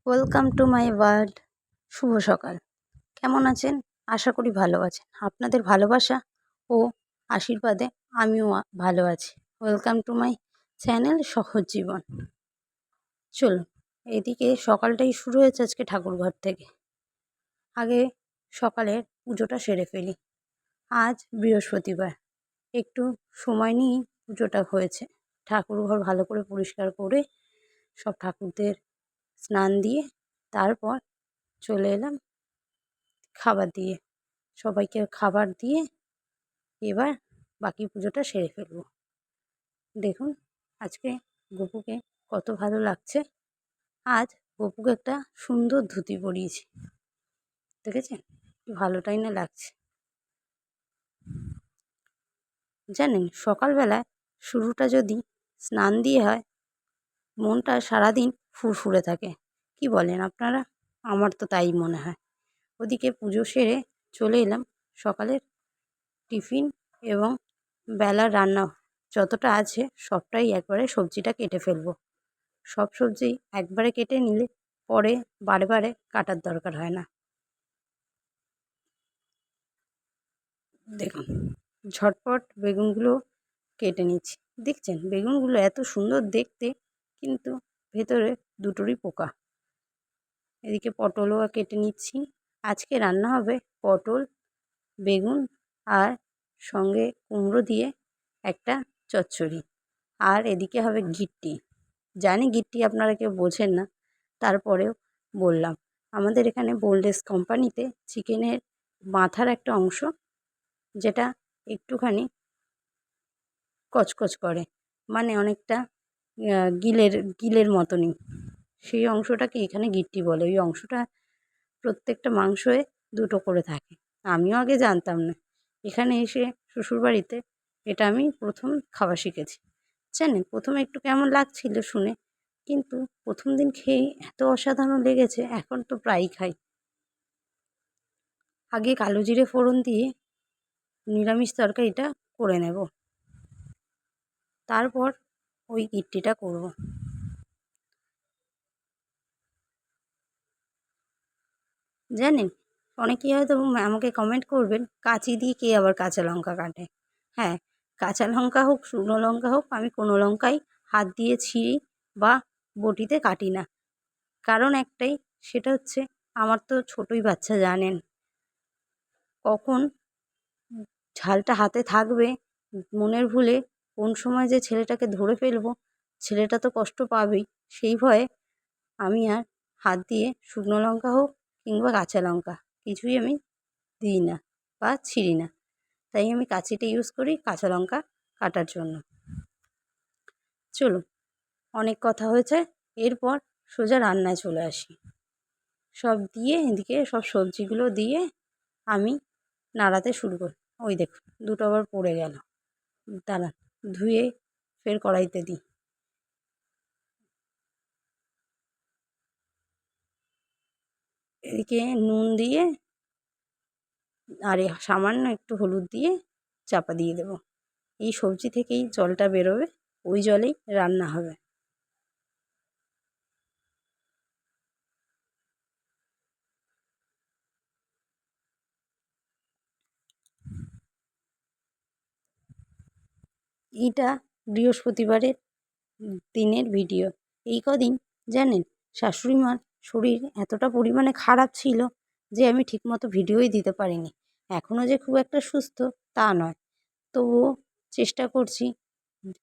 Welcome to my world. শুভ সকাল। কেমন আছেন? আশা করি ভালো আছেন। আপনাদের ভালোবাসা ও আশীর্বাদে আমিও ভালো আছি। ওয়েলকাম টু মাই চ্যানেল সহজ জীবন। চলুন, এদিকে সকালটাই শুরু হয়েছে আজকে ঠাকুরঘর থেকে। আগে সকালের পুজোটা সেরে ফেলি। আজ বৃহস্পতিবার, একটু সময় নিয়েই পুজোটা হয়েছে। ঠাকুরঘর ভালো করে পরিষ্কার করে সব ঠাকুরদের স্নান দিয়ে তারপর চলে এলাম খাবার দিয়ে। সবাইকে খাবার দিয়ে এবার বাকি পুজোটা সেরে ফেলব। দেখুন আজকে গপুকে কত ভালো লাগছে। আজ গপুকে একটা সুন্দর ধুতি পরিয়েছি, দেখেছেন? ভালোটাই না লাগছে। জানেন, সকালবেলায় শুরুটা যদি স্নান দিয়ে হয়, মনটা সারাদিন ফুরফুরে থাকে। কি বলেন আপনারা? আমার তো তাই মনে হয়। ওদিকে পুজো সেরে চলে এলাম সকালের টিফিন এবং বেলার রান্না যতটা আছে সবটাই একবারে সবজিটা কেটে ফেলবো। সব সবজি একবারে কেটে নিলে পরে বারে বারে কাটার দরকার হয় না। দেখুন, ঝটপট বেগুনগুলো কেটে নিচ্ছি। দেখছেন বেগুনগুলো এত সুন্দর দেখতে, কিন্তু ভেতরে দুটোরই পোকা। এদিকে পটলও কেটে নিচ্ছি। আজকে রান্না হবে পটল, বেগুন আর সঙ্গে কুমড়ো দিয়ে একটা চচ্চড়ি। আর এদিকে হবে গিট্টি। জানি গিট্টি আপনারা কেউ বোঝেন না, তারপরেও বললাম। আমাদের এখানে বোল্ডেস কোম্পানিতে চিকেনের মাথার একটা অংশ, যেটা একটুখানি কচকচ করে, মানে অনেকটা গিলের মতনই, সেই অংশটাকে এখানে গিট্টি বলে। ওই অংশটা প্রত্যেকটা মাংসয়ে দুটো করে থাকে। আমিও আগে জানতাম না, এখানে এসে শ্বশুরবাড়িতে এটা আমি প্রথম খাওয়া শিখেছি। জানেন, প্রথমে একটু কেমন লাগছিল শুনে, কিন্তু প্রথম দিন খেয়ে এত অসাধারণ লেগেছে, এখন তো প্রায়ই খাই। আগে কালো জিরে ফোড়ন দিয়ে নিরামিষ তরকারিটা করে নেব, তারপর ওই গিট্টিটা করব। জানেন, অনেকেই হয়তো আমাকে কমেন্ট করবেন, কাঁচি দিয়ে কে আবার কাঁচা লঙ্কা কাটে? হ্যাঁ, কাঁচা লঙ্কা হোক শুকনো লঙ্কা হোক, আমি কোনো লঙ্কাই হাত দিয়ে ছিঁড়ি বা বটিতে কাটি না। কারণ একটাই, সেটা হচ্ছে আমার তো ছোটোই বাচ্চা, জানেন কখন ঝালটা হাতে থাকবে, মনের ভুলে কোন সময় যে ছেলেটাকে ধরে ফেলবো, ছেলেটা তো কষ্ট পাবেই। সেই ভয়ে আমি আর হাত দিয়ে শুকনো লঙ্কা হোক কিংবা কাঁচা লঙ্কা কিছুই আমি দিই না বা ছিঁড়ি না। তাই আমি কাঁচিটা ইউজ করি কাঁচা লঙ্কা কাটার জন্য। চলুন, অনেক কথা হয়েছে, এরপর সোজা রান্নায় চলে আসি। সব দিয়ে এদিকে সব সবজিগুলো দিয়ে আমি নাড়াতে শুরু করি। ওই দেখুন দুটো আবার পড়ে গেল, দাঁড়ান ধুয়ে ফের কড়াইতে দিই। এদিকে নুন দিয়ে আর সামান্য একটু হলুদ দিয়ে চাপা দিয়ে দেব। এই সবজি থেকেই জলটা বেরোবে, ওই জলেই রান্না হবে। এইটা বৃহস্পতিবারের দিনের ভিডিও। এই কদিন জানেন, শাশুড়ি মার শরীর এতটা পরিমাণে খারাপ ছিল যে আমি ঠিকমতো ভিডিওই দিতে পারিনি। এখনও যে খুব একটা সুস্থ তা নয়, তবুও চেষ্টা করছি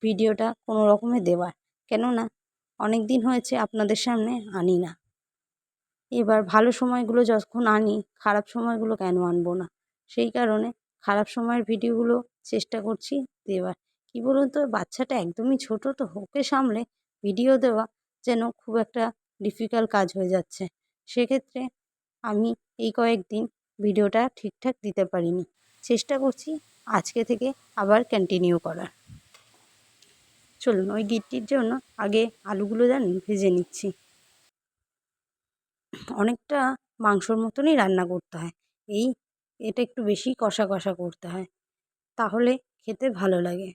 ভিডিওটা কোনো রকমে দেওয়ার। কেননা অনেক দিন হয়েছে আপনাদের সামনে আনি না। এবার ভালো সময়গুলো যখন আনি, খারাপ সময়গুলো কেন আনবো না? সেই কারণে খারাপ সময়ের ভিডিওগুলো চেষ্টা করছি দেওয়ার। কী বলুন তো, বাচ্চাটা একদমই ছোট, তো ওকে সামলে ভিডিও দেওয়া যেন খুব একটা ডিফিকাল্ট কাজ হয়ে যাচ্ছে। সেক্ষেত্রে আমি এই কয়েকদিন ভিডিওটা ঠিকঠাক দিতে পারিনি। চেষ্টা করছি আজকে থেকে আবার কন্টিনিউ করার। চলুন, ওই গিট্টির জন্য আগে আলুগুলো জানেন ভেজে নিচ্ছি। অনেকটা মাংসর মতনই রান্না করতে হয়। এটা একটু বেশি কষা কষা করতে হয়, তাহলে খেতে ভালো লাগে।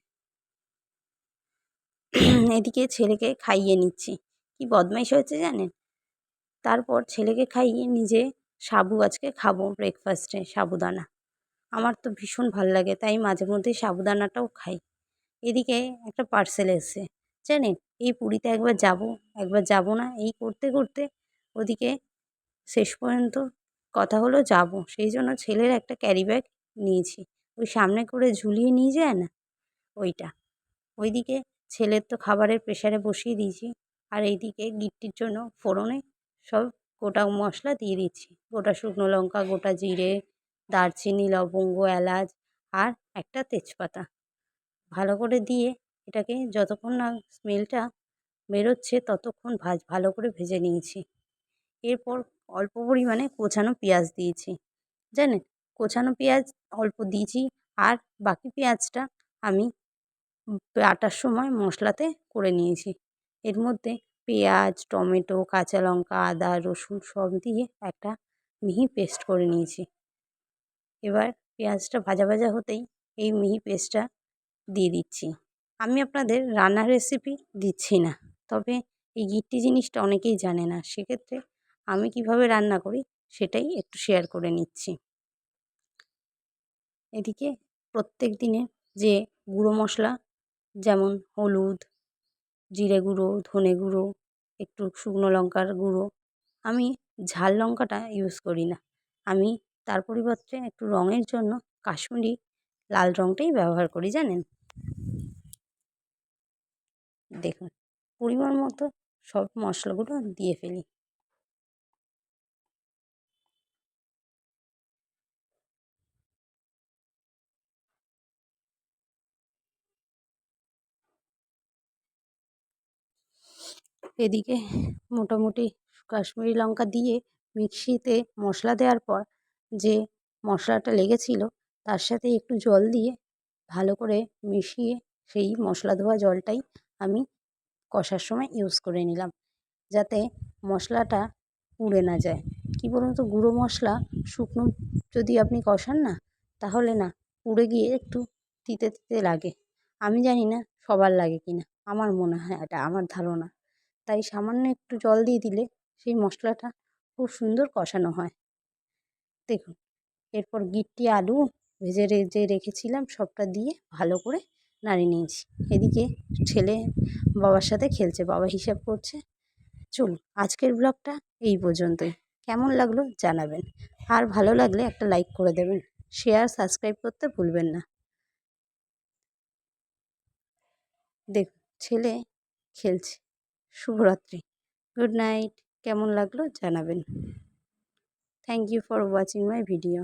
এদিকে ছেলেকে খাইয়ে নিচ্ছি। কি বদমাইশ হয়েছে জানেন, তারপর ছেলেকে খাইয়ে নিজে সাবু আজকে খাবো ব্রেকফাস্টে, সাবুদানা। আমার তো ভীষণ ভাল লাগে, তাই মাঝে মধ্যেই সাবুদানাটাও খাই। এদিকে একটা পার্সেল এসেছে, জানেন? এই পুরীতে একবার যাব, একবার যাব না, এই করতে করতে ওদিকে শেষ পর্যন্ত কথা হলো যাব। সেই জন্য ছেলের একটা ক্যারি ব্যাগ নিয়েছি, ওই সামনে করে ঝুলিয়ে নিয়ে যায় না, ওইটা। ওইদিকে ছেলের তো খাবারের প্রেশারে বসিয়ে দিয়েছি, আর এইদিকে গিট্টির জন্য ফোড়নে সব গোটা মশলা দিয়ে দিচ্ছি। গোটা শুকনো লঙ্কা, গোটা জিরে, দারচিনি, লবঙ্গ, এলাচ আর একটা তেজপাতা ভালো করে দিয়ে এটাকে যতক্ষণ না স্মেলটা বেরোচ্ছে ততক্ষণ ভালো করে ভেজে নিয়েছি। এরপর অল্প পরিমাণে কোচানো পেঁয়াজ দিয়েছি, জানেন? কোচানো পেঁয়াজ অল্প দিয়েছি, আর বাকি পেঁয়াজটা আমি বাটার সময় মশলাতে করে নিয়েছি। এর মধ্যে পেঁয়াজ, টমেটো, কাঁচা লঙ্কা, আদা, রসুন সব দিয়ে একটা মিহি পেস্ট করে নিয়েছি। এবার পেঁয়াজটা ভাজা ভাজা হতেই এই মিহি পেস্টটা দিয়ে দিচ্ছি। আমি আপনাদের রান্নার রেসিপি দিচ্ছি না, তবে এই গিট্টি জিনিসটা অনেকেই জানে না, সেক্ষেত্রে আমি কিভাবে রান্না করি সেটাই একটু শেয়ার করে নিচ্ছি। এদিকে প্রত্যেক দিনের যে গুঁড়ো মশলা, যেমন হলুদ, জিরে গুঁড়ো, ধনে গুঁড়ো, একটু শুকনো লঙ্কার গুঁড়ো, আমি ঝাল লঙ্কাটা ইউজ করি না। আমি তার পরিবর্তে একটু রঙের জন্য কাশ্মীরি লাল রঙটাই ব্যবহার করি, জানেন? দেখুন, পরিমাণ মতো সব মশলাগুলো দিয়ে ফেলি। এদিকে মোটামুটি কাশ্মীরি লঙ্কা দিয়ে মিক্সিতে মশলা দেওয়ার পর যে মশলাটা লেগেছিল তার সাথে একটু জল দিয়ে ভালো করে মিশিয়ে সেই মশলা ধোয়া জলটাই আমি কষার সময় ইউজ করে নিলাম, যাতে মশলাটা পুড়ে না যায়। কী বলুন তো, গুঁড়ো মশলা শুকনো যদি আপনি কষান না, তাহলে না পুড়ে গিয়ে একটু তিতে তিতে লাগে। আমি জানি না সবার লাগে কি না, আমার মনে হয়, এটা আমার ধারণা। তাই সামান্য একটু জল দিয়ে দিলে সেই মশলাটা খুব সুন্দর কষানো হয়। দেখুন, এরপর গিট্টি, আলু ভেজে যে রেখেছিলাম সবটা দিয়ে ভালো করে নাড়িয়ে নিয়েছি। এদিকে ছেলে বাবার সাথে খেলছে, বাবা হিসাব করছে। চলুন, আজকের ব্লগটা এই পর্যন্তই। কেমন লাগলো জানাবেন, আর ভালো লাগলে একটা লাইক করে দেবেন, শেয়ার, সাবস্ক্রাইব করতে ভুলবেন না। দেখুন, ছেলে খেলছে। শুভরাত্রি, গুড নাইট। কেমন লাগলো জানাবেন। Thank you for watching my video.